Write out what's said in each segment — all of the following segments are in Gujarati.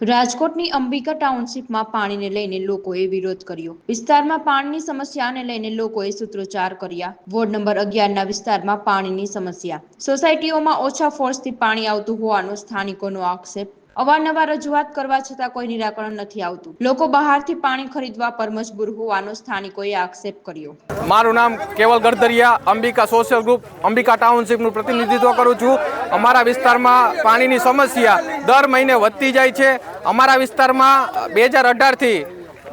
રાજકોટની અંબિકા ટાઉનશીપમાં પાણીને લઈને લોકોએ વિરોધ કર્યો। વિસ્તારમાં પાણીની સમસ્યાને લઈને લોકોએ સૂત્રોચ્ચાર કર્યા। વોર્ડ નંબર 11ના વિસ્તારમાં પાણીની સમસ્યા, સોસાયટીઓમાં ઓછા ફોર્સથી પાણી આવતું હોવાનો સ્થાનિકોનો આક્ષેપ। અવારનવાર રજૂઆત કરવા છતાં કોઈ નિરાકરણ નથી આવતું। લોકો બહારથી પાણી ખરીદવા પર મજબૂર હોવાનો સ્થાનિકોએ આક્ષેપ કર્યો। મારું નામ કેવલ ગરદરિયા, અંબિકા સોશિયલ ગ્રુપ અંબિકા ટાઉનશીપનું પ્રતિનિધિત્વ કરું છું। અમારા વિસ્તારમાં પાણીની સમસ્યા દર મહિને વધતી જાય છે। અમારા વિસ્તારમાં 2018થી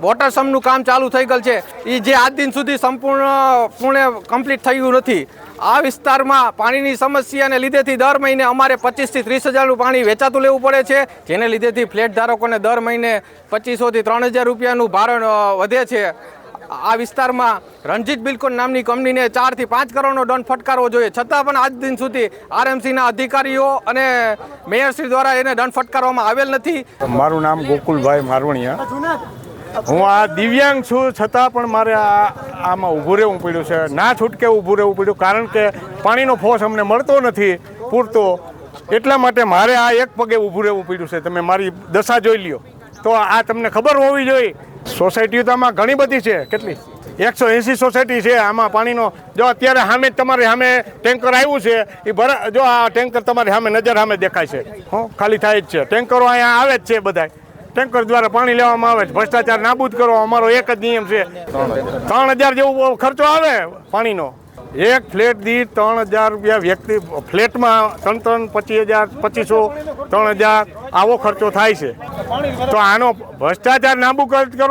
વોટર સમનું કામ ચાલુ થઈ ગયેલ છે, એ જે આજ દિન સુધી સંપૂર્ણ કમ્પ્લીટ થયું નથી। આ વિસ્તારમાં પાણીની સમસ્યાને લીધેથી દર મહિને અમારે 25થી 30 હજારનું પાણી વેચાતું લેવું પડે છે, જેને લીધેથી ફ્લેટ ધારકોને દર મહિને 2500થી 3000 રૂપિયાનું ભાડું વધે છે। આ વિસ્તારમાં રણજીત બિલ્કોન નામની કંપનીને 4 થી 5 કરોડનો દંડ ફટકારવો જોઈએ, છતાં પણ આજ દિન સુધી આરએમસીના અધિકારીઓ અને મેયરશ્રી દ્વારા એને દંડ ફટકારવામાં આવેલ નથી। મારું નામ ગોકુલભાઈ મારવણિયા, હું આ દિવ્યાંગ છું, છતાં પણ મારે આમાં ઊભું રહેવું પડ્યું છે। ના છૂટકે ઊભું રહેવું પડ્યું, કારણ કે પાણીનો ફોર્સ અમને મળતો નથી પૂરતો, એટલા માટે મારે આ એક પગે ઊભું રહેવું પડ્યું છે। તમે મારી દશા જોઈ લ્યો તો આ તમને ખબર હોવી જોઈએ। સોસાયટીઓ તો આમાં ઘણી બધી છે, કેટલી 180 સોસાયટી છે। આમાં પાણીનો જો અત્યારે સામે જ તમારી સામે ટેન્કર આવ્યું છે, એ જો આ ટેન્કર તમારી સામે નજર સામે દેખાય છે, ખાલી થાય જ છે। ટેન્કરો અહીંયા આવે જ છે, બધા ટેન્કર દ્વારા પાણી લેવામાં આવે છે। ભ્રષ્ટાચાર નાબૂદ કરો અમારો એક જ નિયમ છે। 3000 જેવો ખર્ચો આવે પાણીનો, એક ફ્લેટ દીઠ 3000 રૂપિયા વ્યક્તિ, ફ્લેટમાં 25,000 2500 3000 આવો ખર્ચો થાય છે। તો આનો ભ્રષ્ટાચાર નાબૂદ કરો।